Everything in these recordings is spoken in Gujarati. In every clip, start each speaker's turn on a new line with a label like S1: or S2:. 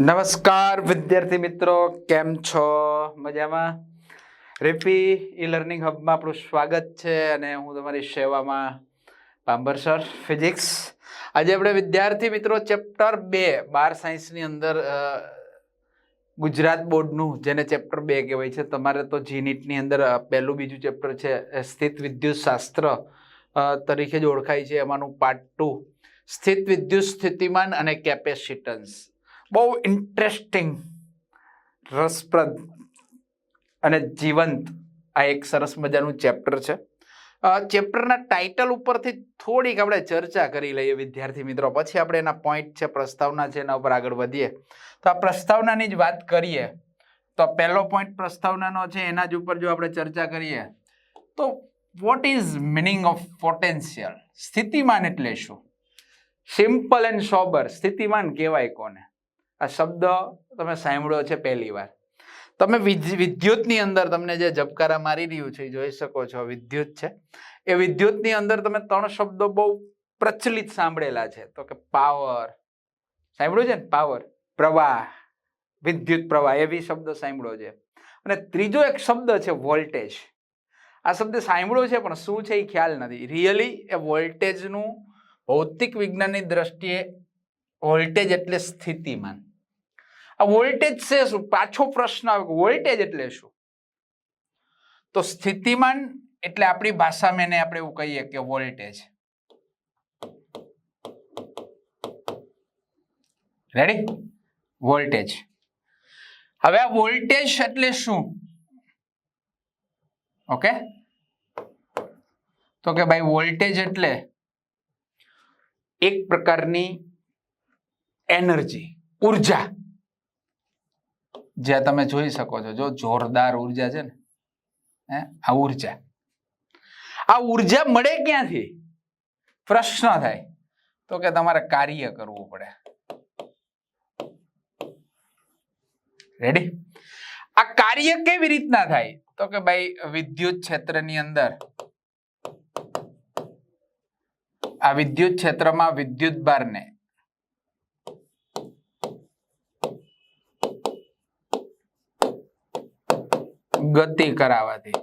S1: નમસ્કાર વિદ્યાર્થી મિત્રો, કેમ છો? મજામાં? રેપી ઈ લર્નિંગ હબમાં આપણું સ્વાગત છે અને હું તમારી સેવામાં પાંબર સર ફિઝિક્સ. આજે આપણે વિદ્યાર્થી મિત્રો ચેપ્ટર 2 બાર સાયન્સની અંદર ગુજરાત બોર્ડનું જેને ચેપ્ટર 2 કહેવાય છે, તમારે તો જીનીટની અંદર પહેલું બીજું ચેપ્ટર છે સ્થિત વિદ્યુત શાસ્ત્ર તરીકે જ ઓળખાય છે. એમાંનું પાર્ટ 2 સ્થિત વિદ્યુત સ્થિતિમાન અને કેપેસિટન્સ. બહુ ઇન્ટરેસ્ટિંગ, રસપ્રદ અને જીવંત આ એક સરસ મજાનું ચેપ્ટર છે. ચેપ્ટરના ટાઇટલ ઉપરથી થોડીક આપણે ચર્ચા કરી લઈએ વિદ્યાર્થી મિત્રો, પછી આપણે એના પોઈન્ટ છે, પ્રસ્તાવના છે, એના ઉપર આગળ વધીએ. તો આ પ્રસ્તાવનાની જ વાત કરીએ તો પહેલો પોઈન્ટ પ્રસ્તાવનાનો છે, એના જ ઉપર જો આપણે ચર્ચા કરીએ તો what is meaning of potential? સ્થિતિમાન એટલે શું? સિમ્પલ એન્ડ સોબર સ્થિતિમાન કહેવાય કોને? આ શબ્દ તમે સાંભળ્યો છે પહેલી વાર. તમે વિદ્યુતની અંદર તમને જે ઝબકારા મારી રહ્યું છે જોઈ શકો છો, વિદ્યુત છે. એ વિદ્યુતની અંદર તમે 3 શબ્દો બહુ પ્રચલિત સાંભળેલા છે. તો કે પાવર સાંભળ્યું છે ને, પાવર, પ્રવાહ, વિદ્યુત પ્રવાહ, એવી શબ્દ સાંભળ્યો છે. અને ત્રીજો એક શબ્દ છે વોલ્ટેજ. આ શબ્દ સાંભળ્યો છે પણ શું છે એ ખ્યાલ નથી. રિયલી એ વોલ્ટેજનું ભૌતિક વિજ્ઞાનની દ્રષ્ટિએ વોલ્ટેજ એટલે સ્થિતિમાન. આ વોલ્ટેજ છે શું? પાછો પ્રશ્ન આવે, વોલ્ટેજ એટલે શું? તો સ્થિતિમાન એટલે આપણી ભાષામાં એને આપણે એવું કહીએ કે વોલ્ટેજ. રેડી? વોલ્ટેજ. હવે આ વોલ્ટેજ એટલે શું? ઓકે, તો કે ભાઈ વોલ્ટેજ એટલે એક પ્રકારની એનર્જી, ઉર્જા, જે તમે જોઈ શકો છો, જો જોરદાર ઉર્જા છે ને, આ ઉર્જા. આ ઉર્જા મળે ક્યાંથી? પ્રશ્ન થાય તો કે તમારે કાર્ય કરવું પડે. રેડી? આ કાર્ય કેવી રીતના થાય? તો કે ભાઈ વિદ્યુત ક્ષેત્રની અંદર, આ વિદ્યુત ક્ષેત્રમાં વિદ્યુત ભારને ગતિ કરાવવાથી.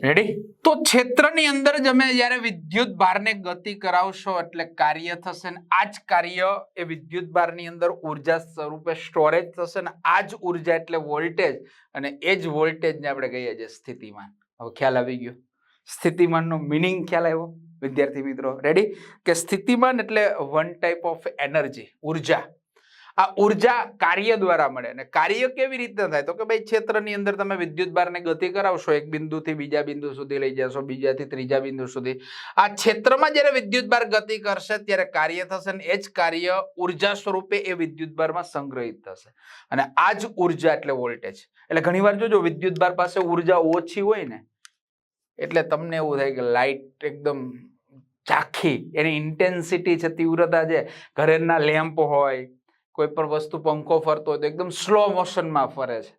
S1: રેડી? તો ક્ષેત્રની અંદર તમે જ્યારે વિદ્યુત ભારને ગતિ કરાવશો એટલે કાર્ય થશે, ને આ જ કાર્ય એ વિદ્યુત ભારની અંદર ઉર્જા સ્વરૂપે સ્ટોરેજ થશે, ને આ જ ઉર્જા એટલે વોલ્ટેજ, અને એ જ વોલ્ટેજને આપણે કહીએ છીએ સ્થિતિમાન. હવે ખ્યાલ આવી ગયો? સ્થિતિમાનનો મિનિંગ ખ્યાલ આવ્યો વિદ્યાર્થી મિત્રો? રેડી? કે સ્થિતિમાન એટલે વન ટાઈપ ઓફ એનર્જી, ઉર્જા. આ ઉર્જા કાર્ય દ્વારા મળે. અને કાર્ય કેવી રીતના થાય? તો કે ભાઈ ક્ષેત્રની અંદર તમે વિદ્યુત ભારને ગતિ કરાવશો, એક બિંદુથી બીજા બિંદુ સુધી લઈ જશો, બીજાથી ત્રીજા બિંદુ સુધી. આ ક્ષેત્રમાં જ્યારે વિદ્યુત ભાર ગતિ કરશે ત્યારે કાર્ય થશે, ને એ જ કાર્ય ઉર્જા સ્વરૂપે એ વિદ્યુત ભારમાં સંગ્રહિત થશે, અને આ જ ઉર્જા એટલે વોલ્ટેજ. એટલે ઘણીવાર જોજો વિદ્યુત ભાર પાસે ઉર્જા ઓછી હોય ને એટલે તમને એવું થાય કે લાઈટ એકદમ ઝાંખી, એની ઇન્ટેન્સિટી છે, તીવ્રતા છે, ઘરેના લેમ્પ હોય, કોઈ પણ વસ્તુ, પંખો ફરતો હોય તો એકદમ સ્લો મોશનમાં ફરે છે.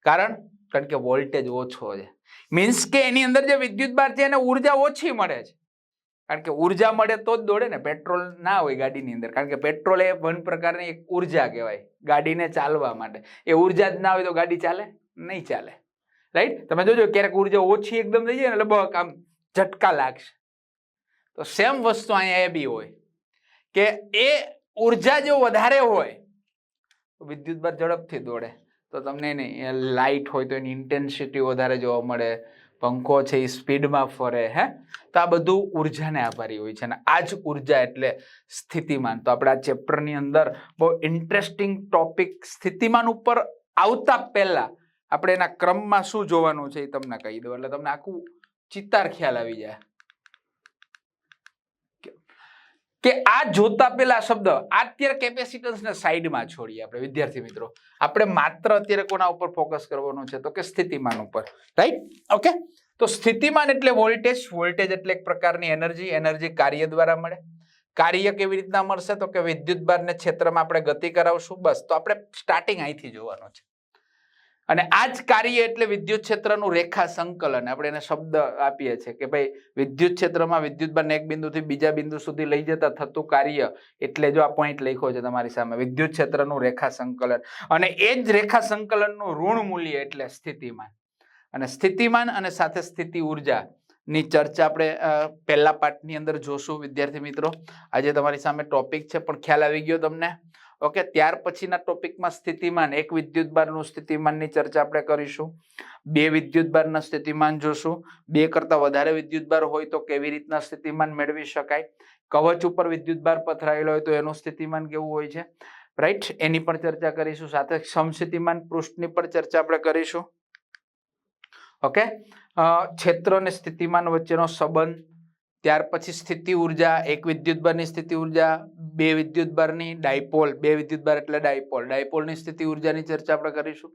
S1: કારણ કે વોલ્ટેજ ઓછો છે. મીન્સ કે એની અંદર જે વિદ્યુત ભાર છે એને ઉર્જા ઓછી મળે છે. કારણ કે ઉર્જા મળે તો જ દોડે ને. પેટ્રોલ ના હોય ગાડીની અંદર, કારણ કે પેટ્રોલ એ વન પ્રકારની એક ઉર્જા કહેવાય ગાડીને ચાલવા માટે. એ ઉર્જા જ ના હોય તો ગાડી ચાલે? નહીં ચાલે. રાઈટ? તમે જોજો ક્યારેક ઉર્જા ઓછી એકદમ થઈ જાય ને એટલે બહુ આમ ઝટકા લાગશે. તો સેમ વસ્તુ અહીંયા એ બી હોય કે એ ઉર્જા જો વધારે હોય તો વિદ્યુત ભાર ઝડપથી દોડે. તો તમને નહીં, લાઇટ હોય તો એની ઇન્ટેન્સિટી વધારે જોવા મળે, પંખો છે એ સ્પીડમાં ફરે. તો આ બધું ઉર્જાને આભારી હોય છે, અને આ જ ઉર્જા એટલે સ્થિતિમાન. તો આપણે આ ચેપ્ટરની અંદર બહુ ઇન્ટરેસ્ટિંગ ટોપિક સ્થિતિમાન ઉપર આવતા પહેલા આપણે એના ક્રમમાં શું જોવાનું છે એ તમને કહી દઉં, એટલે તમને આખું ચિત્તાર ખ્યાલ આવી જાય. કે આ જોતા પેલા શબ્દ, અત્યારે કેપેસિટન્સને સાઈડમાં છોડીએ આપણે વિદ્યાર્થી મિત્રો. આપણે માત્ર અત્યારે કોના ઉપર ફોકસ કરવાનું છે? તો કે સ્થિતિમાન ઉપર. રાઈટ? ઓકે. તો સ્થિતિમાન એટલે વોલ્ટેજ. વોલ્ટેજ એટલે એક પ્રકારની એનર્જી. એનર્જી કાર્ય દ્વારા મળે. કાર્ય કેવી રીતના મળશે? તો કે વિદ્યુત ભારને ક્ષેત્રમાં આપણે ગતિ કરાવશું. બસ. તો આપણે સ્ટાર્ટિંગ અહીંથી જોવાનું છે. અને આ જ કાર્ય એટલે વિદ્યુત ક્ષેત્રનું રેખા સંકલન. આપણે એને શબ્દ આપીએ છીએ કે ભાઈ વિદ્યુત ક્ષેત્રમાં વિદ્યુતભારને એક બિંદુથી બીજા બિંદુ સુધી લઈ જતા થતું કાર્ય, એટલે જો આ પોઈન્ટ લખ્યો છે તમારી સામે, વિદ્યુત ક્ષેત્રનું રેખા સંકલન. અને એ જ રેખા સંકલનનું ઋણ મૂલ્ય એટલે સ્થિતિમાન. અને સ્થિતિમાન અને સાથે સ્થિતિ ઉર્જા ની ચર્ચા આપણે પહેલા પાઠની અંદર જોશું વિદ્યાર્થી મિત્રો. આજે તમારી સામે ટોપિક છે પણ ખ્યાલ આવી ગયો તમને? ઓકે, ત્યાર પછીના ટોપિકમાં સ્થિતિમાન, એક વિદ્યુતભારનું સ્થિતિમાનની ચર્ચા આપણે કરીશું. બે વિદ્યુતભારના સ્થિતિમાન જોશું. બે કરતા વધારે વિદ્યુતભાર હોય તો કેવી રીતના સ્થિતિમાન મેળવી શકાય, કવચ ઉપર વિદ્યુતભાર પથરાયેલો હોય તો એનું સ્થિતિમાન કેવું હોય છે, રાઈટ, એની પણ ચર્ચા કરીશું. સાથે સમસ્થિતિમાન પૃષ્ઠની પણ ચર્ચા આપણે કરીશું. ઓકે, ક્ષેત્ર અને સ્થિતિમાન વચ્ચેનો સંબંધ, ત્યાર પછી સ્થિતિ ઉર્જા, એક વિદ્યુતભારની સ્થિતિ ઉર્જા, બે વિદ્યુતભારની ડાયપોલ, બે વિદ્યુતભાર એટલે ડાયપોલ, ડાયપોલની સ્થિતિ ઉર્જાની ચર્ચા આપણે કરીશું.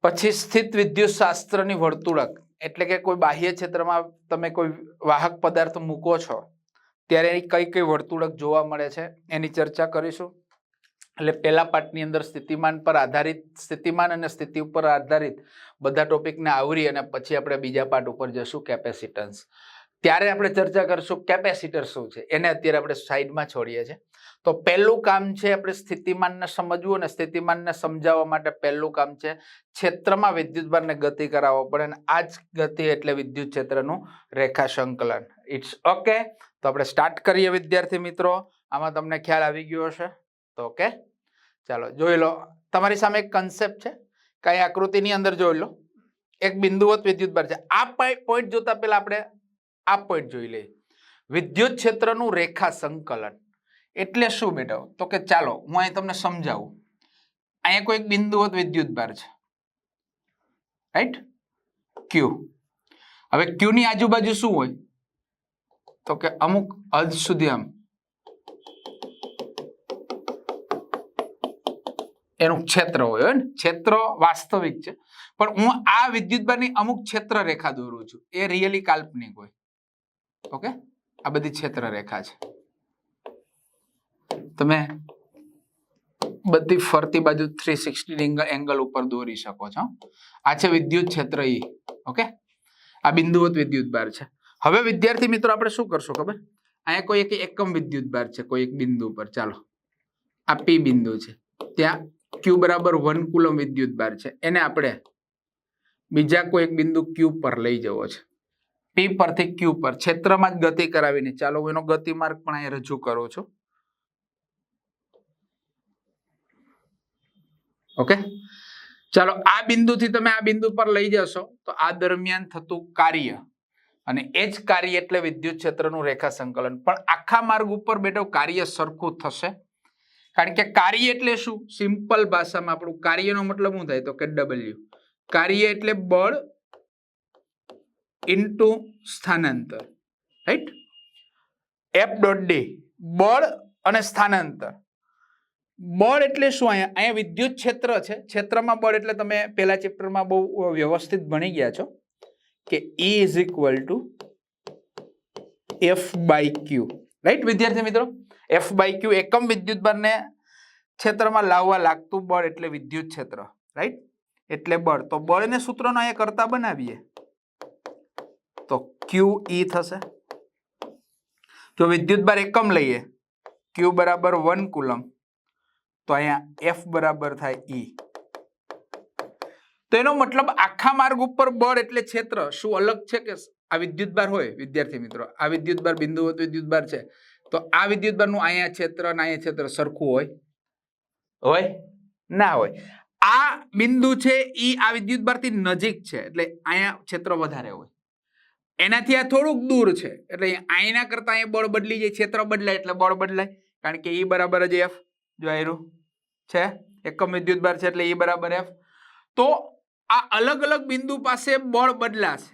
S1: પછી સ્થિત વિદ્યુત શાસ્ત્રની વર્તુળક, એટલે કે કોઈ બાહ્ય ક્ષેત્રમાં તમે કોઈ વાહક પદાર્થ મૂકો છો ત્યારે કઈ કઈ વર્તુળક જોવા મળે છે એની ચર્ચા કરીશું. એટલે પહેલા પાઠની અંદર સ્થિતિમાન પર આધારિત, સ્થિતિમાન અને સ્થિતિ ઉપર આધારિત બધા ટોપિકને આવરી અને પછી આપણે બીજા પાઠ ઉપર જશું, કેપેસિટન્સ. ત્યારે આપણે ચર્ચા કરશું કેપેસિટર શું છે, એને અત્યારે આપણે સાઈડમાં છોડીએ છીએ. તો પહેલું કામ છે આપણે સ્થિતિમાનને સમજવું, અને સ્થિતિમાનને સમજાવવા માટે પહેલું કામ છે ક્ષેત્રમાં વિદ્યુતભારને ગતિ કરાવવો પડે, અને આ જ ગતિ એટલે વિદ્યુત ક્ષેત્રનું રેખા સંકલન. It's okay. તો આપણે સ્ટાર્ટ કરીએ વિદ્યાર્થી મિત્રો. આમાં તમને ખ્યાલ આવી ગયો હશે તો ઓકે, ચાલો જોઈ લો. તમારી સામે એક કન્સેપ્ટ છે, કઈ આકૃતિની અંદર જોઈ લો. એક બિંદુવત વિદ્યુતભાર છે. આ પોઈન્ટ જોતા પહેલા આપણે આ પોઈન્ટ જોઈ લઈએ. વિદ્યુત ક્ષેત્રનું રેખા સંકલન એટલે શું બેટા? તો કે ચાલો હું અહીં તમને સમજાવું. અહીંયા કોઈ એક બિંદુવત વિદ્યુતભાર છે, રાઈટ, ક્યુ. હવે ક્યુ ની આજુબાજુ શું હોય? તો કે અમુક હદ સુધી આમ એનું ક્ષેત્ર હોય ને, ક્ષેત્ર વાસ્તવિક છે, પણ હું આ વિદ્યુતભારની અમુક ક્ષેત્ર રેખા દોરું છું, એ રિયલી કાલ્પનિક હોય. ઓકે, આ બધી ક્ષેત્ર રેખા છે. તમે બધી ફરતી બાજુ 360 એંગલ ઉપર દોરી શકો છો. આ છે વિદ્યુત ક્ષેત્ર E. ઓકે, આ બિંદુવત વિદ્યુતભાર છે. હવે વિદ્યાર્થી મિત્રો આપણે શું કરશું ખબર? અહીંયા કોઈ એક એકમ વિદ્યુતભાર છે કોઈ એક બિંદુ પર. ચાલો આ P બિંદુ છે, ત્યાં Q બરાબર 1 કુલમ વિદ્યુતભાર છે, એને આપણે બીજા કોઈ એક બિંદુ Q પર લઈ જવો છે. P પરથી Q પર ક્ષેત્રમાં જ ગતિ કરાવીને, ચાલો હું એનો ગતિમાર્ગ પણ અહીંયા રજૂ કરું છું. ઓકે, ચાલો આ બિંદુથી તમે આ બિંદુ પર લઈ જશો તો આ દરમિયાન થતું કાર્ય, અને એ જ કાર્ય એટલે વિદ્યુત ક્ષેત્રનું રેખા સંકલન. પણ આખા માર્ગ ઉપર બેટો કાર્ય સરખું થશે, કારણ કે કાર્ય એટલે શું? સિમ્પલ ભાષામાં આપણું કાર્યનો મતલબ શું થાય? તો કે W. કાર્ય એટલે બળ ઇન્ટુ સ્થાનાંતર, રાઈટ. F.D બળ અને સ્થાનાંતર. બળ એટલે શું? અહીંયા વિદ્યુત ક્ષેત્ર છે, ક્ષેત્રમાં બળ એટલે તમે પહેલા ચેપ્ટરમાં બહુ વ્યવસ્થિત ભણી ગયા છો કે E is equal two F/Q, right વિદ્યાર્થી મિત્રો. F/Q એકમ વિદ્યુતભારને ક્ષેત્રમાં લાવવા લાગતું બળ એટલે વિદ્યુત ક્ષેત્ર, રાઈટ, એટલે બળ. તો બળને સૂત્રનો અહીંયા કરતા બનાવીએ તો QE થશે. જો વિદ્યુતભાર એકમ લઈએ, Q બરાબર 1 કુલમ, તો અહીંયા F બરાબર થાય E. તો એનો મતલબ આખા માર્ગ ઉપર બળ એટલે ક્ષેત્ર શું અલગ છે કે આ વિદ્યુતભાર હોય વિદ્યાર્થી મિત્રો, આ વિદ્યુતભાર બિંદુવત વિદ્યુતભાર છે, તો આ વિદ્યુતભારનું અહીંયા ક્ષેત્ર અને અહીંયા ક્ષેત્ર સરખું હોય ના હોય. આ બિંદુ છે ઈ આ વિદ્યુતભારથી નજીક છે એટલે અહીંયા ક્ષેત્ર વધારે હોય, એનાથી આ થોડુંક દૂર છે એટલે અહીંના કરતા અહીંયા બળ બદલી જાય, ક્ષેત્ર બદલાય એટલે બળ બદલાય, કારણ કે E બરાબર જ F. જો આયરું છે એકમ વિદ્યુતભાર છે એટલે E બરાબર F. તો આ અલગ અલગ બિંદુ પાસે બળ બદલાશે,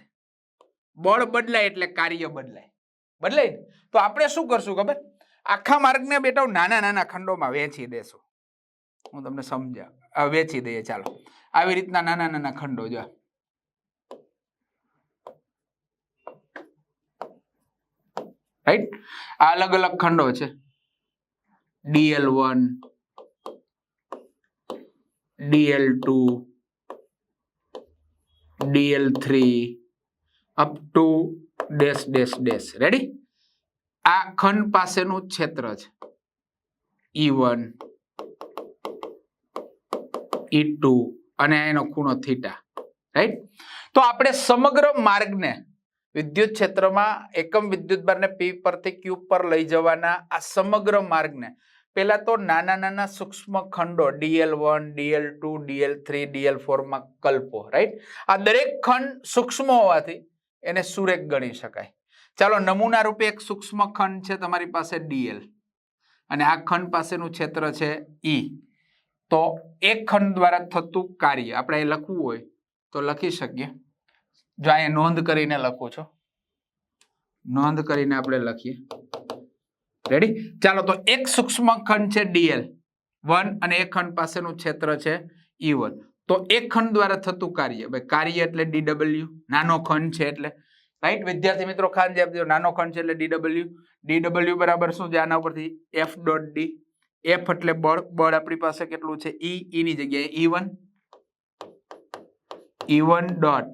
S1: બળ બદલાય એટલે કાર્ય બદલાય. તો આપણે શું કરશું ખબર? આખા માર્ગને બેટા નાના નાના ખંડોમાં વહેંચી દેશું. હું તમને સમજા વેચી દઈએ. ચાલો આવી રીતના નાના નાના ખંડો, જો રાઈટ, આ અલગ અલગ ખંડો છે. DL1, DL2, dl3 up to dash dash dash. Ready? આ ખંડ પાસેનું ક્ષેત્ર છે E1 E2 અને એનો ખૂણો થીટા. રાઈટ? તો આપણે સમગ્ર માર્ગને વિદ્યુત ક્ષેત્રમાં એકમ વિદ્યુતભારને P પરથી Q પર લઈ જવાના આ સમગ્ર માર્ગને પહેલા તો નાના નાના સૂક્ષ્મ ખંડો dl1 dl2 dl3 dl4 માં કલ્પો. રાઈટ? આ દરેક ખંડ સૂક્ષ્મ હોવાથી એને સુરેખ ગણી શકાય. ચાલો નમૂના રૂપે એક સૂક્ષ્મ ખંડ છે તમારી પાસે dl અને આ ખંડ પાસેનું ક્ષેત્ર છે E. તો એક ખંડ દ્વારા થતું કાર્ય આપણે અહીં લખવું હોય તો લખી શકીએ. જો અહીંયા નોંધ કરીને લખું છું, નોંધ કરીને આપણે લખીએ. રેડી? ચાલો તો એક સૂક્ષ્મ ખંડ છે dl1 અને એક ખંડ પાસેનું ક્ષેત્ર છે E1. તો એક ખંડ દ્વારા થતું કાર્ય, ભાઈ કાર્ય એટલે dw, નાનો ખંડ છે એટલે. રાઈટ વિદ્યાર્થી મિત્રો? ખાન જવાબ દો. નાનો ખંડ છે એટલે dw બરાબર શું છે આના ઉપરથી f ડોટ d. f એટલે બળ, બળ આપણી પાસે કેટલું છે E, E ની જગ્યાએ E1 ડોટ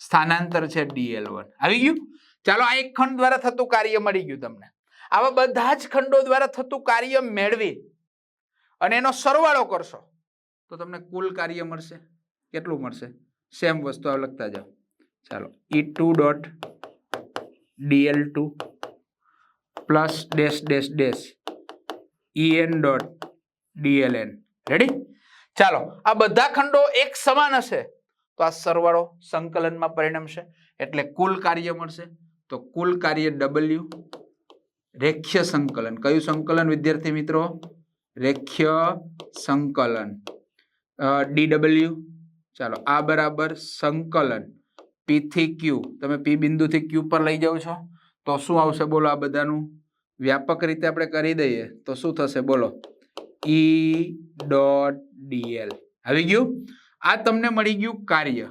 S1: સ્થાનાંતર છે dl1. આવી ગયું? ચાલો આ એક ખંડ દ્વારા થતું કાર્ય મળી ગયું તમને. આવા બધા જ ખંડો દ્વારા થતું કાર્ય મેળવી અને એનો સરવાળો કરશો તો તમને કુલ કાર્ય મળશે. કેટલું મળશે? સેમ વસ્તુ આ લખતા જાઓ. ચાલો E2 dot dl2 plus dash dash dash En dot dln. Ready? ચાલો આ બધા ખંડો એક સમાન હશે તો આ સરવાળો સંકલનમાં પરિણમશે એટલે કુલ કાર્ય મળશે. તો કુલ કાર્ય W રેખીય સંકલન. કયું સંકલન વિદ્યાર્થી મિત્રો? રેખીય સંકલન dw. ચાલો આ બરાબર સંકલન P થી Q. તમે P બિંદુથી Q પર લઈ જાઓ છો તો શું આવશે બોલો? આ બધાનું વ્યાપક રીતે આપણે કરી દઈએ તો શું થશે બોલો? E dot dl. આવી ગયું? આ તમને મળી ગયું કાર્ય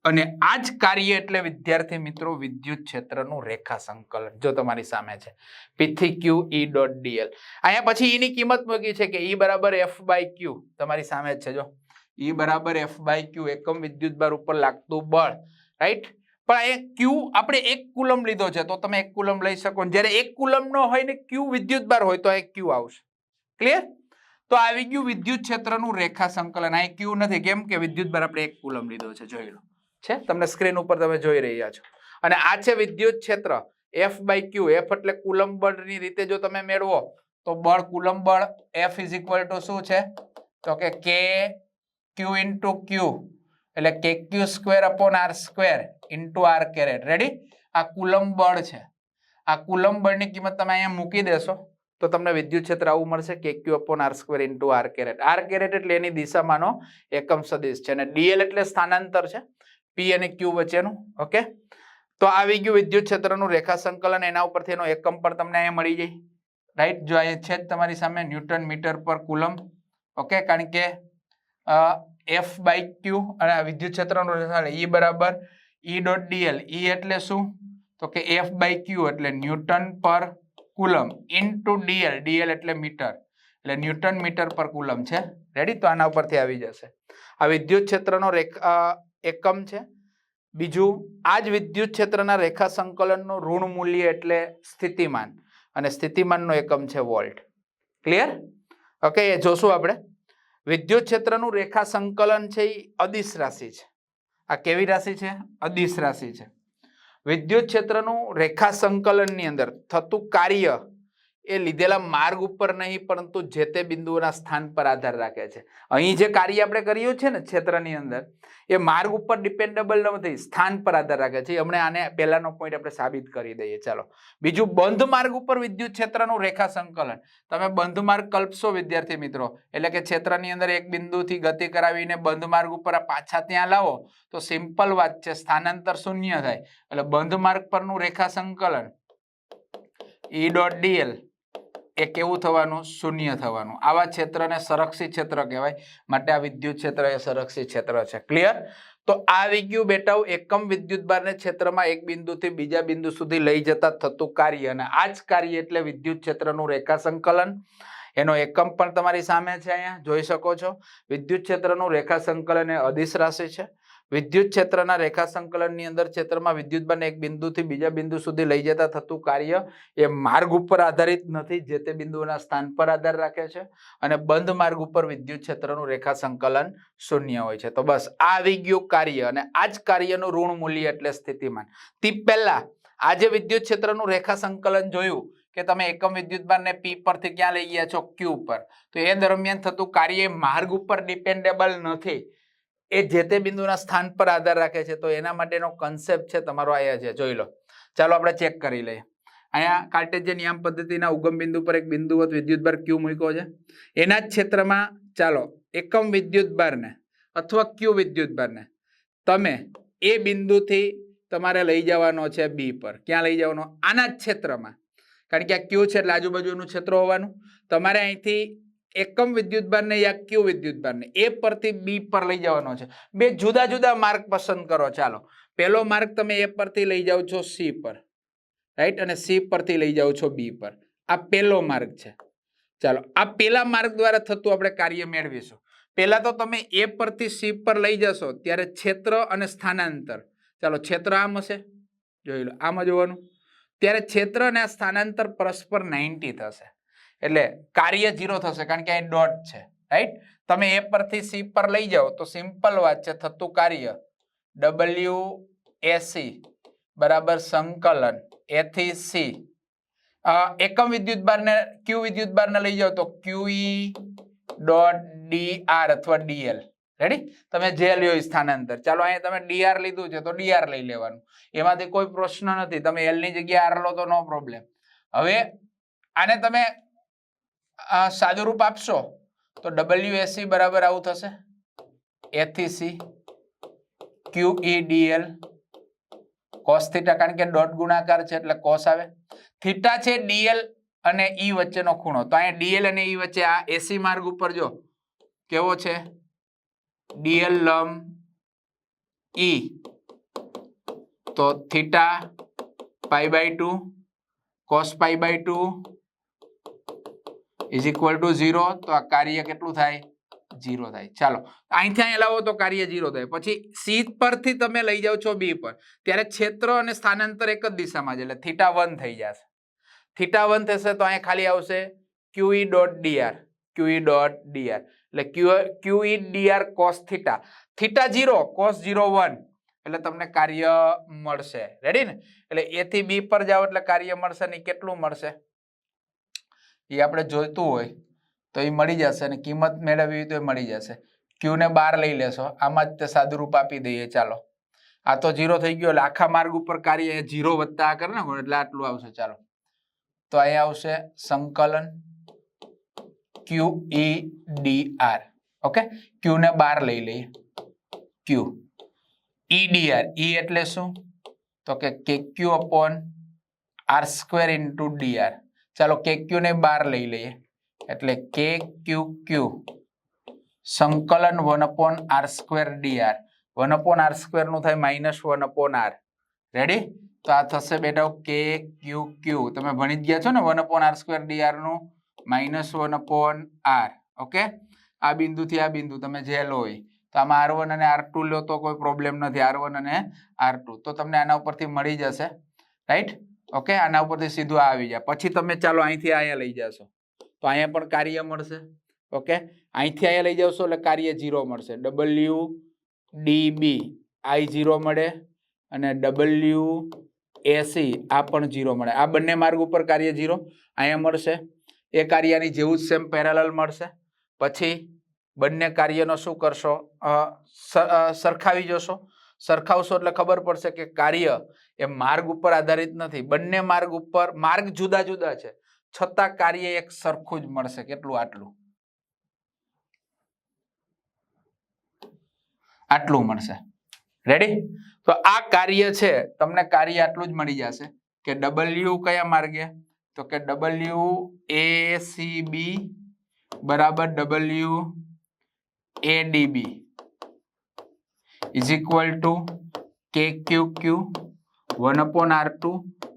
S1: અને આ જ કાર્ય એટલે વિદ્યાર્થી મિત્રો વિદ્યુત ક્ષેત્રનું રેખા સંકલન. જો તમારી સામે છે P થી Q E ડોટ dl. અહીંયા પછી E ની કિંમત મૂકી છે કે E બરાબર F બાય Q. તમારી સામે જ છે. જો E બરાબર F બાય Q એકમ વિદ્યુતભાર ઉપર લાગતું બળ. રાઈટ? પણ અહીંયા Q આપણે 1 કુલમ લીધો છે તો તમે 1 કુલમ લઈ શકો. જ્યારે 1 કુલમ નો હોય ને Q વિદ્યુતભાર હોય તો અહીં Q આવશે. ક્લિયર? તો આવી ગયું વિદ્યુત ક્ષેત્રનું રેખા સંકલન. અહીં Q નથી. કેમ કે વિદ્યુતભાર આપણે 1 કુલમ લીધો છે. જોઈ લો છે તમને સ્ક્રીન ઉપર તમે જોઈ રહ્યા છો. અને આ છે વિદ્યુત ક્ષેત્ર F બાય Q. F એટલે કુલમ બળની રીતે જો તમે મેળવો તો બળ કુલમ બળ F ઇઝ ઇક્વલ ટુ શું છે તો કે K Q ઇન્ટુ Q એટલે KQ square upon R square into R caret. Ready? આ કુલમ બળ છે. આ કુલમ બળની કિંમત તમે અહીંયા મૂકી દેશો તો તમને વિદ્યુત ક્ષેત્ર આવું મળશે KQ upon R square into R caret. R caret એટલે એની દિશામાંનો એકમ સદિશ છે અને dl એટલે સ્થાનાંતર છે P અને Q વચ્ચેનું. ઓકે? તો આવી ગયું વિદ્યુત ક્ષેત્રનું રેખા સંકલન. એના ઉપરથી એનો એકમ પણ તમને અહીંયા મળી જાય. રાઈટ? જો અહીંયા છે જ તમારી સામે ન્યૂટન મીટર પર કુલમ. ઓકે? કારણ કે F બાય Q અને વિદ્યુત ક્ષેત્રનું E બરાબર E ડોટ dl. E એટલે શું તો કે F બાય Q એટલે ન્યૂટન પર કુલમ ઇન્ટુ dl. dl એટલે મીટર એટલે ન્યૂટન મીટર પર કુલમ છે. રેડી? તો આના ઉપરથી આવી જશે. આ વિદ્યુત ક્ષેત્રનો એકમ છે. બીજું આ જ વિદ્યુત ક્ષેત્રના રેખા સંકલનનું ઋણ મૂલ્ય એટલે સ્થિતિમાન અને સ્થિતિમાનનો એકમ છે વોલ્ટ. ક્લિયર? ઓકે? એ જોશું આપણે. વિદ્યુત ક્ષેત્રનું રેખા સંકલન છે એ અદિશ રાશિ છે. આ કેવી રાશિ છે? અદિશ રાશિ છે. વિદ્યુત ક્ષેત્રનું રેખા સંકલનની અંદર થતું કાર્ય એ લીધેલા માર્ગ ઉપર નહીં પરંતુ જે તે બિંદુઓના સ્થાન પર આધાર રાખે છે. અહીં જે કાર્ય આપણે કર્યું છે ને ક્ષેત્રની અંદર એ માર્ગ ઉપર ડિપેન્ડેબલ નથી, સ્થાન પર આધાર રાખે છે. હમણાં આને પહેલાનો પોઈન્ટ આપણે સાબિત કરી દઈએ. ચાલો બીજું, બંધ માર્ગ ઉપર વિદ્યુત ક્ષેત્રનું રેખા સંકલન. તમે બંધ માર્ગ કલ્પશો વિદ્યાર્થી મિત્રો એટલે કે ક્ષેત્રની અંદર એક બિંદુથી ગતિ કરાવીને બંધ માર્ગ ઉપર પાછા ત્યાં લાવો તો સિમ્પલ વાત છે, સ્થાનાંતર શૂન્ય થાય. એટલે બંધ માર્ગ પરનું રેખા સંકલન E ડોટ dl એ કેવું થવાનું? શૂન્ય થવાનું. આવા ક્ષેત્રને સંરક્ષિત ક્ષેત્ર કહેવાય. માટે આ વિદ્યુત ક્ષેત્ર એ સંરક્ષિત ક્ષેત્ર છે. ક્લિયર? તો આવી ગયું બેટાઓ એકમ વિદ્યુતભારને ક્ષેત્રમાં એક બિંદુથી બીજા બિંદુ સુધી લઈ જતા થતું કાર્ય અને આ જ કાર્ય એટલે વિદ્યુત ક્ષેત્રનું રેખા સંકલન. એનો એકમ પણ તમારી સામે છે, અહીંયા જોઈ શકો છો. વિદ્યુત ક્ષેત્રનું રેખા સંકલન એ અદિશ રાશિ છે. વિદ્યુત ક્ષેત્રના રેખા સંકલનની અંદર ક્ષેત્રમાં વિદ્યુતભારને એક બિંદુથી બીજા બિંદુ સુધી લઈ જતા થતું કાર્ય એ માર્ગ ઉપર આધારિત નથી, જે તે બિંદુના સ્થાન પર આધાર રાખે છે. અને બંધ માર્ગ ઉપર વિદ્યુત ક્ષેત્રનું રેખા સંકલન શૂન્ય હોય છે. તો બસ આ આવી ગયું કાર્ય, અને આ જ કાર્યનું ઋણ મૂલ્ય એટલે સ્થિતિમાન. તે પહેલા આજે વિદ્યુત ક્ષેત્રનું રેખા સંકલન જોયું કે તમે એકમ વિદ્યુતભારને P પરથી ક્યાં લઈ ગયા છો, Q પર. તો એ દરમિયાન થતું કાર્ય માર્ગ ઉપર ડિપેન્ડેબલ નથી, એ જે તે બિંદુના સ્થાન પર આધાર રાખે છે. તો એના માટેનો કન્સેપ્ટ છે તમારો આયા છે, જોઈ લો. ચાલો આપણે ચેક કરી લઈએ. અહીંયા કાર્ટેશિયન યામ પદ્ધતિના ઉગમ બિંદુ પર એક બિંદુવત વિદ્યુતભાર Q મૂક્યો છે. એના જ ક્ષેત્રમાં ચાલો એકમ વિદ્યુતભારને અથવા Q વિદ્યુતભારને તમે એ બિંદુથી તમારે લઈ જવાનો છે B પર. ક્યાં લઈ જવાનો? આના જ ક્ષેત્રમાં, કારણ કે આ Q છે એટલે આજુબાજુનું ક્ષેત્ર હોવાનું. તમારે અહીંથી એકમ વિદ્યુતભારને યા Q વિદ્યુતભારને એ પરથી B પર લઈ જવાનો છે. બે જુદા જુદા માર્ગ પસંદ કરો. ચાલો પહેલો માર્ગ તમે એ પરથી લઈ જાઓ છો C પર, રાઈટ, અને C પરથી લઈ જાઓ છો B પર. આ પહેલો માર્ગ છે. ચાલો આ પહેલા માર્ગ દ્વારા થતું આપણે કાર્ય મેળવીશું. પહેલા તો તમે એ પરથી C પર લઈ જશો ત્યારે ક્ષેત્ર અને સ્થાનાંતર, ચાલો ક્ષેત્ર આમ હશે, જોઈ લો, આમાં જોવાનું. ત્યારે ક્ષેત્ર અને સ્થાનાંતર પરસ્પર 90 થશે, એટલે કાર્ય 0 થશે, કારણ કે આ ડોટ છે, રાઈટ. તમે એ પરથી C પર લઈ જાઓ તો સિમ્પલ વાત છે, થતું કાર્ય WAC બરાબર સંકલન A થી C. એકમ વિદ્યુતભારને Q વિદ્યુતભારને લઈ જાઓ તો QE ડોટ DR અથવા DL. રેડી? તમે જે લ્યો સ્થાનાંતર. ચાલો અહીંયા તમે DR લીધું છે તો DR લઈ લેવાનું, એમાંથી કોઈ પ્રશ્ન નથી. તમે L ની જગ્યાએ R લો તો નો પ્રોબ્લેમ. હવે આને તમે સાદું રૂપ આપશો તો WAC બરાબર આવું થશે, A થી C QEDL cos θ, કારણ કે ડોટ ગુણાકાર છે એટલે cos આવે. થીટા છે DL અને E વચ્ચેનો ખૂણો, તો અહીંયા DL અને E વચ્ચે આ AC માર્ગ ઉપર જો કેવો છે, DL લંબ E, તો theta π/2 cos π/2 is equal to 0. તો આ કાર્ય કેટલું થાય? 0 થાય. ચાલો અહીંથી અહીં લાવો તો કાર્ય 0 થાય. પછી C પરથી તમે લઈ જાઓ છો B પર, ત્યારે ક્ષેત્ર અને સ્થાનાંતર એક જ દિશામાં છે, એટલે થીટા 1 થઈ જશે. થીટા 1 થશે તો અહીંયા ખાલી આવશે QE dot DR, QE dot DR, એટલે QE DR cos θ, theta 0 cos 0 1, એટલે તમને કાર્ય મળશે. રેડી ને? એટલે A થી B પર જાઓ એટલે કાર્ય મળશે ને. કેટલું મળશે એ આપણે જોઈતું હોય તો એ મળી જશે, અને કિંમત મેળવવી હોય તો એ મળી જશે. Q ને 12 લઈ લેશો, આમાં જ તે સાદું રૂપ આપી દઈએ. ચાલો આ તો 0 થઈ ગયો, એટલે આખા માર્ગ ઉપર કાર્ય 0 વત્તા આ કરે ને, એટલે આટલું આવશે. ચાલો તો અહીંયા આવશે સંકલન QEDR. ઓકે, Q ને 12 લઈ લઈએ. Q EDR, E એટલે શું? તો કે KQ upon R² into DR. ચાલો KQ ને 12 લઈ લઈએ, એટલે KQQ સંકલન 1/R² DR. 1/R² નું થાય -1/R. રેડી? તો આ થશે બેટા KQQ. તમે ભણી જ ગયા છો ને 1/R² DR નું -1/R. ઓકે, આ બિંદુથી આ બિંદુ તમે જે લો હોય, તો આમાં R1 અને R2 લો તો કોઈ પ્રોબ્લેમ નથી, R1 અને R2. તો તમને આના ઉપરથી મળી જશે, રાઈટ? ઓકે, આના ઉપરથી સીધું આવી જાય. પછી તમે ચાલો અહીંથી અહીંયા લઈ જશો તો અહીંયા પણ કાર્ય મળશે. ઓકે, અહીંથી અહીંયા લઈ જશો એટલે કાર્ય 0 મળશે. WDB I 0 મળે, અને WAC આ પણ 0 મળે. આ બંને માર્ગ ઉપર કાર્ય 0 અહીંયા મળશે. એ કાર્યની જેવું જ સેમ પેરેલલ મળશે. પછી બંને કાર્યનો શું કરશો? સરખાવી જશો. સરખાવશો એટલે ખબર પડશે કે કાર્ય એ માર્ગ ઉપર આધારિત નથી. બંને માર્ગ ઉપર માર્ગ જુદા જુદા છે, છતાં કાર્ય એક સરખું જ મળશે. કેટલું? આટલું, આટલું મળશે. રેડી? તો આ કાર્ય છે, તમને કાર્ય આટલું જ મળી જશે કે W કયા માર્ગે? તો કે WACB બરાબર WADB is equal two KQQ 1/r2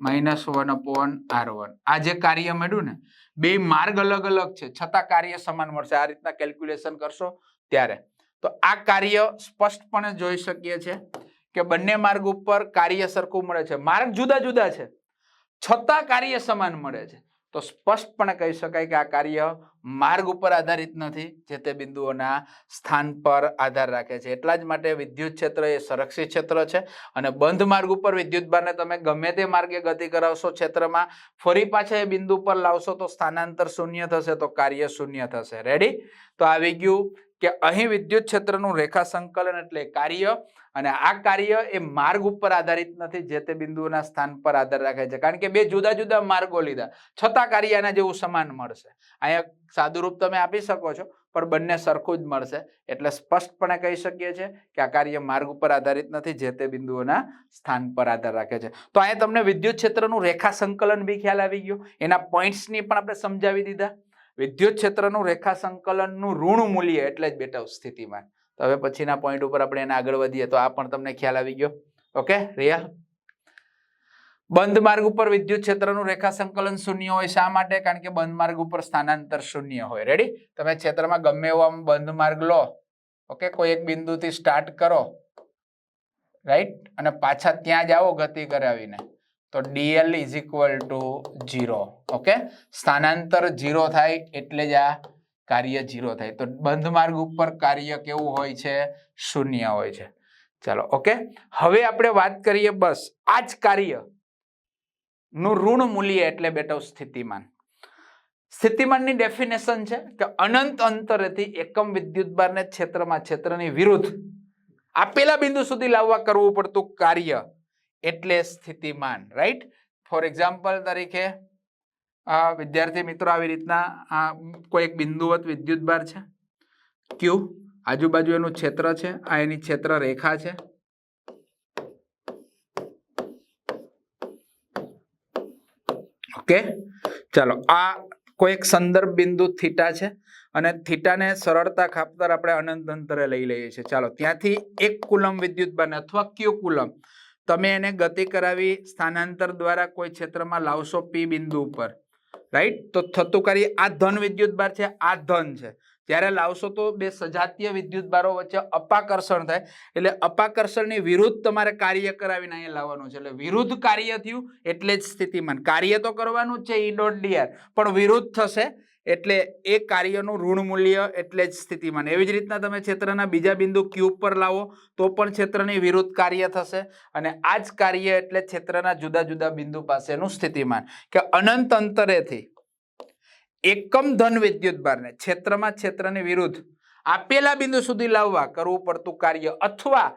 S1: minus 1/r1. આ જે કાર્ય મળ્યું ને, બે માર્ગ અલગ અલગ છે છતાં કાર્ય સમાન મળશે. આ રીતના કેલ્ક્યુલેશન કરશો ત્યારે તો આ કાર્ય સ્પષ્ટપણે જોઈ શકીએ છીએ કે બંને માર્ગ ઉપર કાર્ય સરખું મળે છે. માર્ગ જુદા જુદા છે છતાં કાર્ય સમાન મળે છે. તો સ્પષ્ટપણે કહી શકાય કે આ કાર્ય માર્ગ ઉપર આધારિત નથી, જે તે બિંદુઓના સ્થાન પર આધાર રાખે છે. એટલા જ માટે વિદ્યુત ક્ષેત્ર એ સંરક્ષિત ક્ષેત્ર છે અને બંધ માર્ગ ઉપર વિદ્યુતભારને તમે ગમે તે માર્ગે ગતિ કરાવશો ક્ષેત્રમાં, ફરી પાછા એ બિંદુ પર લાવશો તો સ્થાનાંતર શૂન્ય થશે, તો કાર્ય શૂન્ય થશે. રેડી? તો આવી ગયું કે અહીં વિદ્યુત ક્ષેત્રનું રેખા સંકલન એટલે કાર્ય, અને આ કાર્ય એ માર્ગ ઉપર આધારિત નથી, જે તે બિંદુઓના સ્થાન પર આધાર રાખે છે. કારણ કે બે જુદા જુદા માર્ગો લીધા છતાં કાર્ય આના જેવું સમાન મળશે. અહીંયા સાદું રૂપ તમે આપી શકો છો પણ બંને સરખું જ મળશે. એટલે સ્પષ્ટપણે કહી શકીએ છીએ કે આ કાર્ય માર્ગ ઉપર આધારિત નથી, જે તે બિંદુઓના સ્થાન પર આધાર રાખે છે. તો અહીંયા તમને વિદ્યુત ક્ષેત્રનું રેખા સંકલન બી ખ્યાલ આવી ગયો, એના પોઈન્ટ્સની પણ આપણે સમજાવી દીધા. વિદ્યુત ક્ષેત્રનું રેખા સંકલનનું ઋણ મૂલ્ય એટલે જ બેટા સ્થિતિમાન. તો હવે પછીના પોઈન્ટ ઉપર આપણે એને આગળ વધીએ તો આ પણ તમને ખ્યાલ આવી ગયો. ઓકે રિયા? બંધ માર્ગ ઉપર વિદ્યુત ક્ષેત્રનું રેખા સંકલન શૂન્ય હોય. શા માટે? કારણ કે બંધ માર્ગ ઉપર સ્થાનાંતર શૂન્ય હોય. રેડી? તમે ક્ષેત્રમાં ગમે એવો આમ બંધ માર્ગ લો, ઓકે, કોઈ એક બિંદુથી સ્ટાર્ટ કરો, રાઈટ, અને પાછા ત્યાં જ આવો ગતિ કરાવીને, તો dl is equal to 0. Okay, સ્થાનાંતર 0 થાય એટલે જ આ કાર્ય 0 થાય. તો બંધ માર્ગ ઉપર કાર્ય કેવું હોય છે? શૂન્ય હોય છે. ચાલો, ઓકે, હવે આપણે વાત કરીએ બસ આ જ કાર્ય નું ઋણ મૂલ્ય એટલે બેટા સ્થિતિમાન. સ્થિતિમાનની ડેફિનેશન છે કે અનંત અંતરેથી એકમ વિદ્યુતભારને ક્ષેત્રની વિરુદ્ધ આપેલા બિંદુ સુધી લાવવા કરવું પડતું કાર્ય એટલે સ્થિતિમાન. રાઈટ? ફોર એક્ઝામ્પલ તરીકે વિદ્યાર્થી મિત્રો આવી રીતના કોઈ એક બિંદુવત વિદ્યુતભાર છે Q, આજુબાજુ એનું ક્ષેત્ર છે, આ એની ક્ષેત્ર રેખા છે. ઓકે, ચાલો, આ કોઈ એક સંદર્ભ બિંદુ થીટા છે અને થીટાને સરળતા ખાતર આપણે અનંત અંતરે લઈ લઈએ છીએ. ચાલો, ત્યાંથી 1 કુલમ વિદ્યુતભાર અથવા Q કુલમ તમે એને ગતિ કરાવી સ્થાનાંતર દ્વારા કોઈ ક્ષેત્રમાં લાવશો P બિંદુ ઉપર, રાઈટ? તો થતું કાર્ય આ ધન વિદ્યુતભાર છે, આ ધન છે. જ્યારે લાવશો તો બે સજાતીય વિદ્યુતભારો વચ્ચે અપાકર્ષણ થાય, એટલે અપાકર્ષણની વિરુદ્ધ તમારે કાર્ય કરાવીને અહીંયા લાવવાનું છે. એટલે વિરુદ્ધ કાર્ય થયું એટલે જ સ્થિતિમાન. કાર્ય તો કરવાનું જ છે E.dr, પણ વિરુદ્ધ થશે એટલે એ કાર્યનું ઋણ મૂલ્ય એટલે જ સ્થિતિમાન. એવી જ રીતના તમે ક્ષેત્રના બીજા બિંદુ Q પર લાવો તો પણ ક્ષેત્રની વિરુદ્ધ કાર્ય થશે, અને આ જ કાર્ય એટલે ક્ષેત્રના જુદા જુદા બિંદુ પાસેનું સ્થિતિમાન. કે અનંત અંતરેથી એકમ ધન વિદ્યુતભારને ક્ષેત્રની વિરુદ્ધ આપેલા બિંદુ સુધી લાવવા કરવું પડતું કાર્ય, અથવા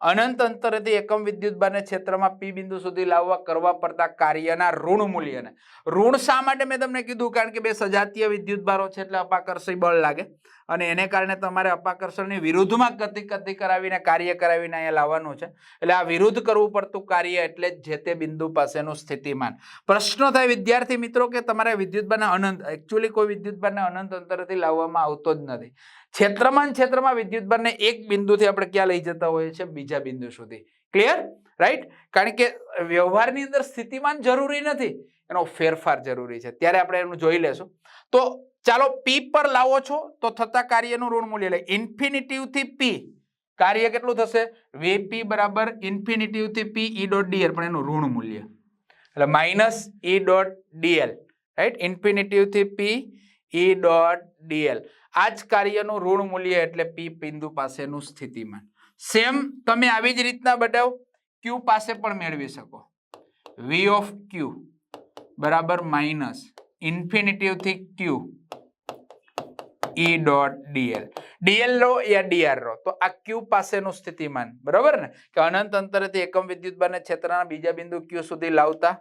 S1: અનંત અંતરેથી એકમ વિદ્યુતભારને ક્ષેત્રમાં P બિંદુ સુધી લાવવા કરવા પડતા કાર્યના ઋણ મૂલ્યને. ઋણ શા માટે મેં તમને કીધું? કારણ કે બે સજાતીય વિદ્યુતભારો છે એટલે અપાકર્ષી બળ લાગે, અને એને કારણે તમારે અપાકર્ષણની વિરુદ્ધમાં ગતિ કરાવીને કાર્ય કરાવીને અહીંયા લાવવાનું છે. એટલે આ વિરુદ્ધ કરવું પડતું કાર્ય એટલે જે તે બિંદુ પાસેનું સ્થિતિમાન. પ્રશ્ન થાય વિદ્યાર્થી મિત્રો કે તમારે વિદ્યુતભારને અનંત, એકચ્યુઅલી કોઈ વિદ્યુતભારને અનંત અંતરેથી લાવવામાં આવતો જ નથી. ક્ષેત્રમાં વિદ્યુતભારને એક બિંદુથી આપણે ક્યાં લઈ જતા હોઈએ છીએ? બીજા બિંદુ સુધી. ક્લિયર? રાઈટ? કારણ કે વ્યવહારની અંદર સ્થિતિમાન જરૂરી નથી, એનો ફેરફાર જરૂરી છે. ત્યારે આપણે એનું જોઈ લેશું. તો ચાલો, P પર લાવો છો તો થતા કાર્યનું ઋણ મૂલ્ય, એટલે ઇન્ફિનિટિવ થી P કાર્ય કેટલું થશે? Vp બરાબર ઇન્ફિનિટિવ થી P E.dl, પણ એનું ઋણ મૂલ્ય એટલે માઇનસ E.dl, રાઈટ? ઇન્ફિનિટિવ થી P E.dl. આ જ કાર્યનું ઋણ મૂલ્ય એટલે P બિંદુ પાસેનું સ્થિતિમાન. સેમ તમે આવી જ રીતના બતાવો Q પાસે પણ મેળવી શકો. V ઓફ Q બરાબર માઇનસ ઇન્ફિનિટિવ થી Q E.dl. dl લો યા dr લો, તો આ Q પાસેનું સ્થિતિમાન, બરાબર ને? કે અનંત અંતરેથી એકમ વિદ્યુતભારને ક્ષેત્રના બીજા બિંદુ Q સુધી લાવતા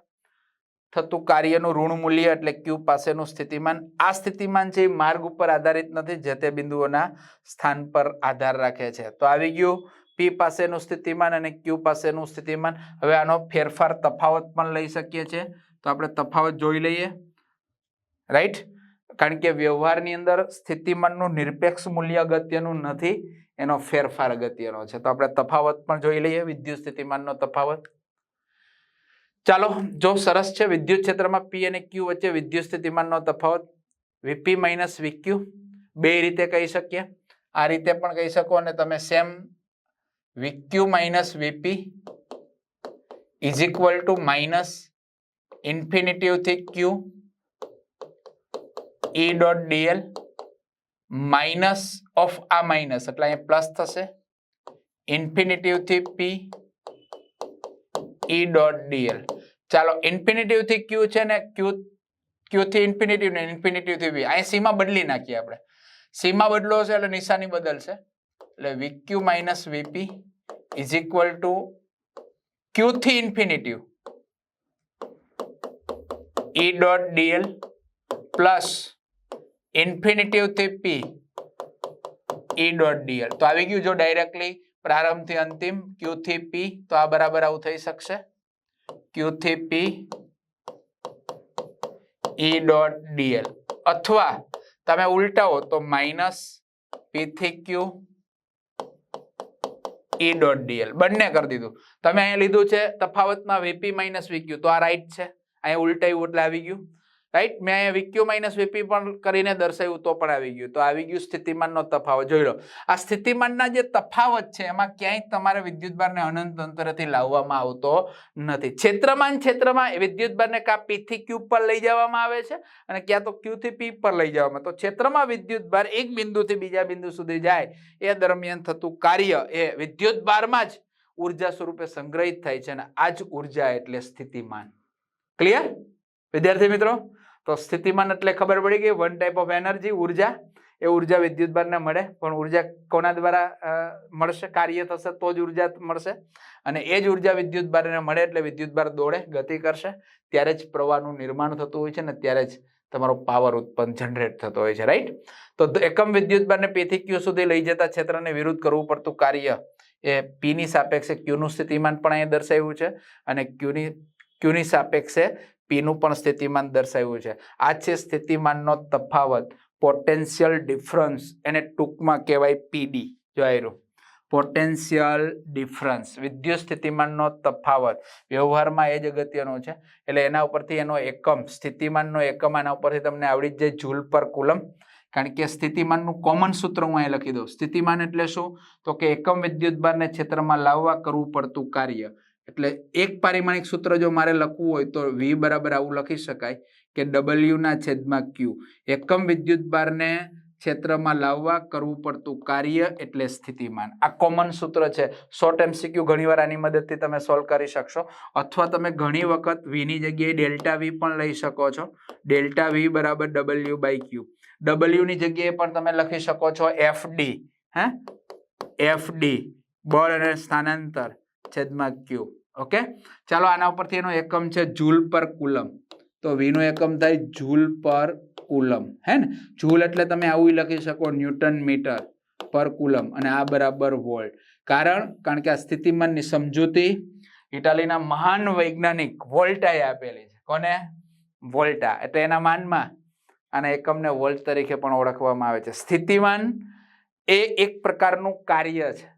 S1: થતું કાર્યનું ઋણ મૂલ્ય એટલે Q પાસેનું સ્થિતિમાન. આ સ્થિતિમાન છે એ માર્ગ ઉપર આધારિત નથી, જે તે બિંદુઓના સ્થાન પર આધાર રાખે છે. તો આવી ગયું P પાસેનું સ્થિતિમાન અને Q પાસેનું સ્થિતિમાન. હવે આનો ફેરફાર તફાવત પણ લઈ શકીએ છીએ, તો આપણે તફાવત જોઈ લઈએ. રાઈટ? કારણ કે વ્યવહારની અંદર સ્થિતિમાનનું નિરપેક્ષ મૂલ્ય અગત્યનું નથી, એનો ફેરફાર અગત્યનો છે. તો આપણે તફાવત પણ જોઈ લઈએ, વિદ્યુત સ્થિતિમાનનો તફાવત. ચાલો જો સરસ છે, વિદ્યુત ક્ષેત્રમાં P અને Q વચ્ચે વિદ્યુત સ્થિતિમાનનો તફાવત Vp માઇનસ Vq બે રીતે કહી શકીએ. આ રીતે પણ કહી શકો અને તમે same Vq minus Vp is equal to minus infinity થી Q E dot dl minus of આ માઇનસ એટલે અહીંયા પ્લસ થશે ઇન્ફિનિટી થી P E ડોટ dl. ચાલો ઇન્ફિનિટી થી Q છે ને Q થી ઇન્ફિનિટી ને ઇન્ફિનિટી થી V અહીં સી માં બદલી નાખીએ આપણે. સી માં બદલો છે એટલે નિશાની બદલશે એટલે VQ minus VP is equal two Q થી infinity E dot dl plus infinity થી P E ડોટ dl. તો આવી ગયું જો ડાયરેક્ટલી પ્રારંભ થી અંતિમ Q થી P તો આ બરાબર આવું થઈ શકશે Q થી P E ડોટ dl અથવા તમે ઉલટાવો તો માઇનસ P થી Q E ડોટ dl બંને કરી દીધું. તમે અહીંયા લીધું છે તફાવતમાં VP માઇનસ VQ તો આ રાઈટ છે, અહીંયા ઉલટાયું એટલે આવી ગયું રાઈટ. મેં અહીંયા VQ માઇનસ VP પણ કરીને દર્શાવ્યું તો પણ આવી ગયું. તો આવી ગયું સ્થિતિમાનનો તફાવત. જોઈ લો આ સ્થિતિમાનના જે તફાવત છે એમાં ક્યાંય તમારે વિદ્યુતભારને અનંત અંતરેથી લાવવામાં આવતો નથી. ક્ષેત્રમાં વિદ્યુતભારને કાં P થી Q પર લઈ જવામાં આવે છે અને ક્યાં તો Q થી P પર લઈ જવામાં. તો ક્ષેત્રમાં વિદ્યુતભાર એક બિંદુથી બીજા બિંદુ સુધી જાય એ દરમિયાન થતું કાર્ય એ વિદ્યુતભારમાં જ ઉર્જા સ્વરૂપે સંગ્રહિત થાય છે અને આ જ ઉર્જા એટલે સ્થિતિમાન. ક્લિયર વિદ્યાર્થી મિત્રો? તો સ્થિતિમાન એટલે ખબર પડી ગઈ વન ટાઈપ ઓફ એનર્જી ઉર્જા. એ ઉર્જા વિદ્યુતભારને મળે પણ ઉર્જા કોના દ્વારા મળશે? કાર્ય થશે તો જ ઉર્જા મળશે અને એ જ ઉર્જા વિદ્યુતભારને મળે એટલે વિદ્યુતભાર દોડે ગતિ કરશે ત્યારે જ પ્રવાહનું નિર્માણ થતું હોય છે ને ત્યારે જ તમારો પાવર ઉત્પન્ન જનરેટ થતો હોય છે રાઈટ. તો એકમ વિદ્યુતભારને P થી Q સુધી લઈ જતા ક્ષેત્રને વિરુદ્ધ કરવું પડતું કાર્ય એ P ની સાપેક્ષે Q નું સ્થિતિમાન પણ અહીંયા દર્શાવ્યું છે અને Q ની સાપેક્ષે P નું પણ સ્થિતિમાન દર્શાવ્યું છે. આ છે સ્થિતિમાનનો તફાવત, પોટેન્શિયલ ડિફરન્સ, એને ટૂંકમાં કહેવાય PD. જો આયરું પોટેન્શિયલ ડિફરન્સ, વિદ્યુત સ્થિતિમાનનો તફાવત વ્યવહારમાં એ જ અગત્યનું છે એટલે એના ઉપરથી એનો એકમ સ્થિતિમાનનો એકમ આના ઉપરથી તમને આવડી જ જાય જૂલ પર કુલમ. કારણ કે સ્થિતિમાનનું કોમન સૂત્ર હું અહીં લખી દઉં. સ્થિતિમાન એટલે શું? તો કે એકમ વિદ્યુતભારને ક્ષેત્રમાં લાવવા કરવું પડતું કાર્ય. એટલે એક પારિમાણિક સૂત્ર જો મારે લખવું હોય તો V બરાબર આવું લખી શકાય કે W ના છેદમાં Q. એકમ વિદ્યુતભારને ક્ષેત્રમાં લાવવા કરવું પડતું કાર્ય એટલે સ્થિતિમાન. આ કોમન સૂત્ર છે. શોર્ટ MCQ ઘણીવાર આની મદદથી તમે સોલ્વ કરી શકશો અથવા તમે ઘણી વખત V ની જગ્યાએ ડેલ્ટા V પણ લઈ શકો છો. ડેલ્ટા V બરાબર W બાય Q. W ની જગ્યાએ પણ તમે લખી શકો છો FD. FD બળ અને સ્થાનાંતર છેદમાં Q. ઓકે, ચાલો આના ઉપરથી એનો એકમ છે જૂલ પર કુલમ. તો V નો એકમ થાય જૂલ પર કુલમ. હે ને? જૂલ એટલે તમે આવું લખી શકો ન્યૂટન મીટર પર કુલમ અને આ બરાબર વોલ્ટ. કારણ કે આ સ્થિતિમાનની સમજૂતી ઇટાલીના મહાન વૈજ્ઞાનિક વોલ્ટાએ આપેલી છે. કોને? વોલ્ટા. એટલે એના માનમાં આના એકમને વોલ્ટ તરીકે પણ ઓળખવામાં આવે છે. સ્થિતિમાન એ એક પ્રકારનું કાર્ય છે.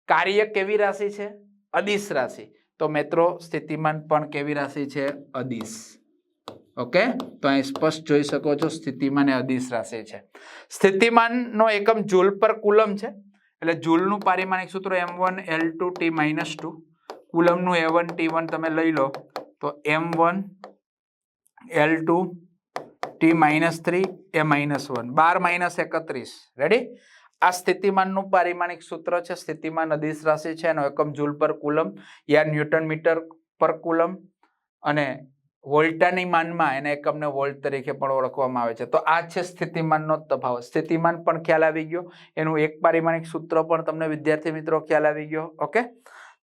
S1: કાર્ય કેવી રાશિ છે? અદિશ રાશિ. તો મિત્રો સ્થિતિમાન પણ કેવી રાશિ છે? અદિશ. ઓકે, તો અહીં સ્પષ્ટ જોઈ શકો છો સ્થિતિમાન એ અદિશ રાશિ છે. સ્થિતિમાનનો એકમ જૂલ પર કુલમ છે એટલે જૂલનું પારિમાણિક સૂત્ર M1 L2 T - 2. કુલમનું A1 T1 તમે લઈ લો તો M1 L2 T - 3 A - 1 12 - 31. Ready? આ સ્થિતિમાનનું પારિમાણિક સૂત્ર છે. સ્થિતિમાન અદિશ રાશિ છે, એનો એકમ જૂલ પર કુલમ યા ન્યૂટન મીટર પર કુલમ અને વોલ્ટાની માનમાં એના એકમને વોલ્ટ તરીકે પણ ઓળખવામાં આવે છે. તો આ છે સ્થિતિમાનનો તફાવત. સ્થિતિમાન પણ ખ્યાલ આવી ગયો, એનું એક પારિમાણિક સૂત્ર પણ તમને વિદ્યાર્થી મિત્રો ખ્યાલ આવી ગયો. ઓકે,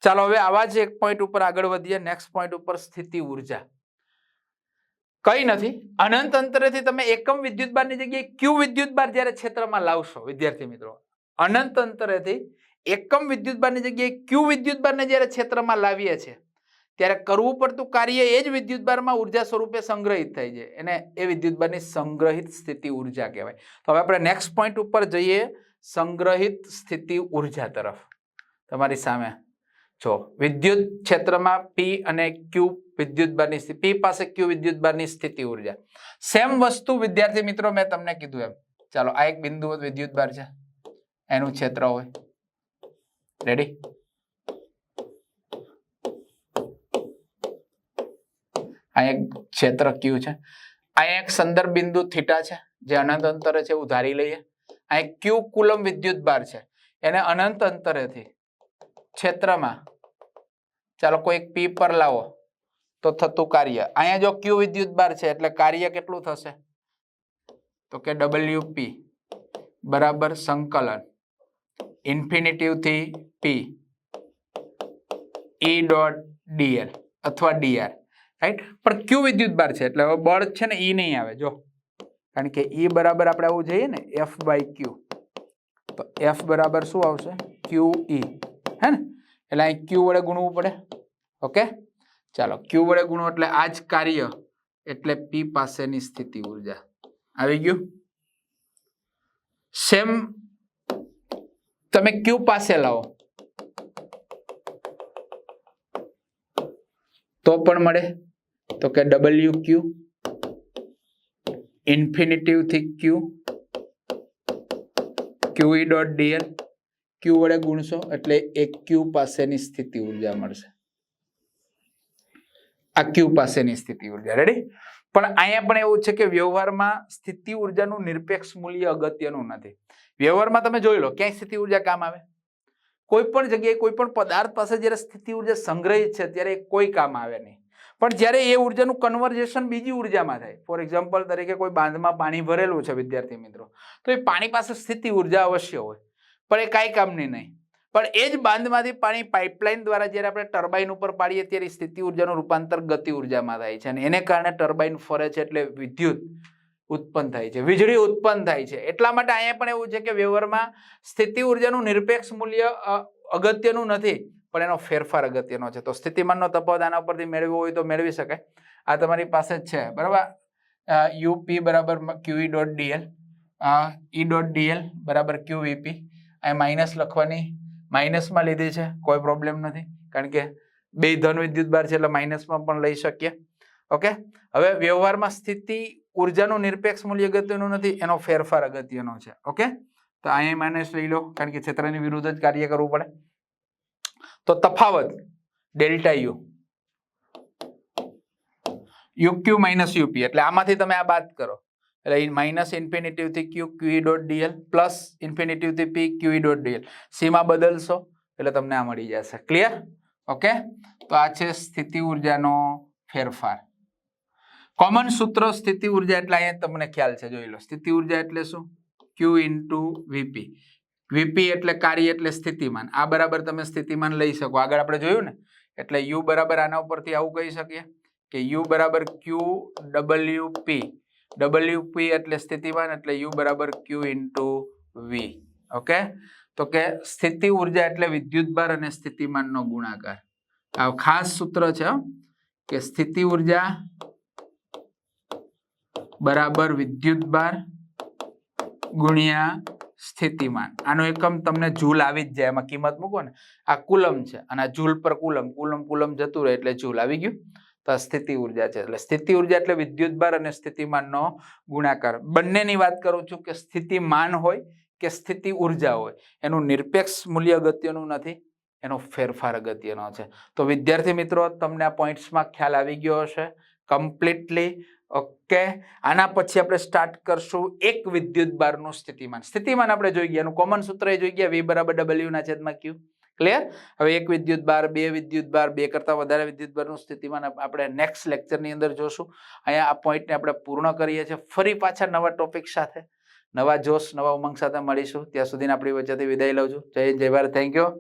S1: ચાલો હવે આવા જ એક પોઈન્ટ ઉપર આગળ વધીએ. નેક્સ્ટ પોઈન્ટ ઉપર સ્થિતિ ઉર્જા. કઈ નથી, અનંત અંતરેથી તમે એકમ વિદ્યુતભારની જગ્યાએ Q વિદ્યુતભાર જ્યારે ક્ષેત્રમાં લાવશો વિદ્યાર્થી મિત્રો, અનંત અંતરેથી એકમ વિદ્યુતભારની જગ્યાએ Q વિદ્યુતભારને જ્યારે ક્ષેત્રમાં લાવીએ છીએ ત્યારે કરવું પડતું કાર્ય એ જ વિદ્યુતભારમાં ઉર્જા સ્વરૂપે સંગ્રહિત થાય છે. એને એ વિદ્યુતભારની સંગ્રહિત સ્થિતિ ઉર્જા કહેવાય. તો હવે આપણે નેક્સ્ટ પોઈન્ટ ઉપર જઈએ, સંગ્રહિત સ્થિતિ ઉર્જા તરફ. તમારી સામે જો વિદ્યુત ક્ષેત્રમાં P અને Q વિદ્યુતભારની સ્થિતિ, P પાસે Q વિદ્યુતભારની સ્થિતિ ઉર્જા. સેમ વસ્તુ વિદ્યાર્થી મિત્રો મેં તમને કીધું એમ. ચાલો આ એક બિંદુ વિદ્યુતભાર છે, એનું ક્ષેત્ર હોય. રેડી? આ એક ક્ષેત્ર Q છે, આ એક સંદર્ભ બિંદુ થીટા છે જે અનંત અંતરે છે, એવું ધારી લઈએ. આ એક Q કુલમ વિદ્યુતભાર છે, એને અનંત અંતરેથી ક્ષેત્રમાં ચાલો કોઈ એક P પર લાવો તો થતું કાર્ય. અહીંયા જો Q વિદ્યુતભાર છે એટલે કાર્ય કેટલું થશે? તો કે WP બરાબર સંકલન ઇન્ફિનિટિવ થી P E ડોટ dl અથવા dr, રાઈટ? પણ Q વિદ્યુતભાર છે એટલે હવે બળ છે ને E નહીં આવે, જો, કારણ કે E બરાબર આપણે આવું જઈએ ને F બાય Q, તો F બરાબર શું આવશે? QE, હે ને? એટલે અહીં Q વડે ગુણવું પડે. ઓકે, ચાલો Q વડે ગુણો એટલે આ જ કાર્ય એટલે P પાસેની સ્થિતિ ઉર્જા આવી ગયું. સેમ તમે Q પાસે લાવો તો પણ મળે, તો કે WQ ઇન્ફિનિટિવ થી Q QE dot dl, Q વડે ગુણશો એટલે એક Q પાસેની સ્થિતિ ઉર્જા મળશે. આ Q પાસેની સ્થિતિ ઉર્જા. રેડી? પણ અહીંયા પણ એવું છે કે વ્યવહારમાં સ્થિતિ ઉર્જાનું નિરપેક્ષ મૂલ્ય અગત્યનું નથી. વ્યવહારમાં તમે જોઈ લો ક્યાંય સ્થિતિ ઉર્જા કામ આવે? કોઈ પણ જગ્યાએ કોઈ પણ પદાર્થ પાસે જ્યારે સ્થિતિ ઉર્જા સંગ્રહિત છે ત્યારે કોઈ કામ આવે નહીં. પણ જ્યારે એ ઉર્જાનું કન્વર્ઝેશન બીજી ઉર્જામાં થાય, ફોર એક્ઝામ્પલ તરીકે કોઈ બાંધમાં પાણી ભરેલું છે વિદ્યાર્થી મિત્રો, તો એ પાણી પાસે સ્થિતિ ઉર્જા અવશ્ય હોય, પણ એ કાંઈ કામની નહીં. પણ એ જ બાંધમાંથી પાણી પાઇપલાઇન દ્વારા જ્યારે આપણે ટર્બાઇન ઉપર પાડીએ ત્યારે સ્થિતિ ઉર્જાનું રૂપાંતર ગતિ ઉર્જામાં થાય છે, અને એને કારણે ટર્બાઇન ફરે છે એટલે વિદ્યુત ઉત્પન્ન થાય છે, વીજળી ઉત્પન્ન થાય છે. એટલા માટે અહીંયા પણ એવું છે કે વ્યવહારમાં સ્થિતિ ઉર્જાનું નિરપેક્ષ મૂલ્ય અગત્યનું નથી, પણ એનો ફેરફાર અગત્યનો છે. તો સ્થિતિમાનનો તફાવત આના ઉપરથી મેળવવો હોય તો મેળવી શકાય. આ તમારી પાસે જ છે, બરાબર? UP બરાબર QE dot dl, E dot dl બરાબર QVP. અહીં માઇનસ લખવાની માઇનસમાં લીધી છે, કોઈ પ્રોબ્લેમ નથી, કારણ કે બે ધન વિદ્યુતભાર છે એટલે માઇનસમાં પણ લઈ શકીએ. ઓકે, હવે વ્યવહારમાં સ્થિતિ ઉર્જાનું નિરપેક્ષ મૂલ્ય અગત્યનું નથી, એનો ફેરફાર અગત્યનો છે. ઓકે, તો અહીંયા માઇનસ લઈ લો, કારણ કે ક્ષેત્રની વિરુદ્ધ જ કાર્ય કરવું પડે. તો તફાવત delta you, UQ minus UP, એટલે આમાંથી તમે આ બાદ કરો એટલે માઇનસ ઇન્ફિનિટિવ થી Q QE dot dl plus infinitive થી P QE ડોટ dl. સીમાં બદલશો એટલે તમને આ મળી જશે. ક્લિયર? ઓકે, તો આ છે સ્થિતિ ઉર્જાનો ફેરફાર. કોમન સૂત્ર સ્થિતિ ઉર્જા એટલે અહીંયા તમને ખ્યાલ છે, જોઈ લો. સ્થિતિ ઉર્જા એટલે શું? Q into VP. VP એટલે કાર્ય એટલે સ્થિતિમાન. આ બરાબર તમે સ્થિતિમાન લઈ શકો, આગળ આપણે જોયું ને. એટલે U બરાબર આના ઉપરથી આવું કહી શકીએ કે U બરાબર QWP. WP એટલે સ્થિતિમાન, એટલે U બરાબર Q ઇન્ટુ V. ઓકે, તો કે સ્થિતિ ઉર્જા એટલે વિદ્યુતભાર અને સ્થિતિમાનનો ગુણાકાર. આ ખાસ સૂત્ર છે કે સ્થિતિ ઉર્જા બરાબર વિદ્યુતભાર ગુણ્યા સ્થિતિમાન. આનો એકમ તમને જૂલ આવી જ જાય, એમાં કિંમત મૂકો ને. આ કુલમ છે અને આ જૂલ પર કુલમ, કુલમ જતું રહે એટલે જૂલ આવી ગયું. તો સ્થિતિ ઉર્જા છે, એટલે સ્થિતિ ઉર્જા એટલે વિદ્યુતભાર અને સ્થિતિમાનનો ગુણાકાર. બંનેની વાત કરું છું કે સ્થિતિમાન હોય કે સ્થિતિ ઉર્જા હોય, એનું નિરપેક્ષ મૂલ્ય અગત્યનું નથી, એનો ફેરફાર અગત્યનો છે. તો વિદ્યાર્થી મિત્રો, તમને આ પોઈન્ટ્સમાં ખ્યાલ આવી ગયો હશે કમ્પ્લીટલી. ઓકે, આના પછી આપણે સ્ટાર્ટ કરશું એક વિદ્યુતભારનું સ્થિતિમાન. સ્થિતિમાન આપણે જોઈ ગયા, એનું કોમન સૂત્ર એ જોઈ ગયા, V બરાબર W ના છેદમાં Q. ક્લિયર? હવે એક વિદ્યુતભાર, બે વિદ્યુતભાર, બે કરતા વધારે વિદ્યુતભારનું સ્થિતિમાન આપણે નેક્સ્ટ લેક્ચરની અંદર જોશું. અહીંયા આ પોઈન્ટને આપણે પૂર્ણ કરીએ છીએ. ફરી પાછા નવા ટોપિક સાથે, નવા જોશ, નવા ઉમંગ સાથે મળીશું. ત્યાં સુધી આપણી વચ્ચેથી વિદાય લઉં છું. જય હિન્દ, જય ભારત. Thank you.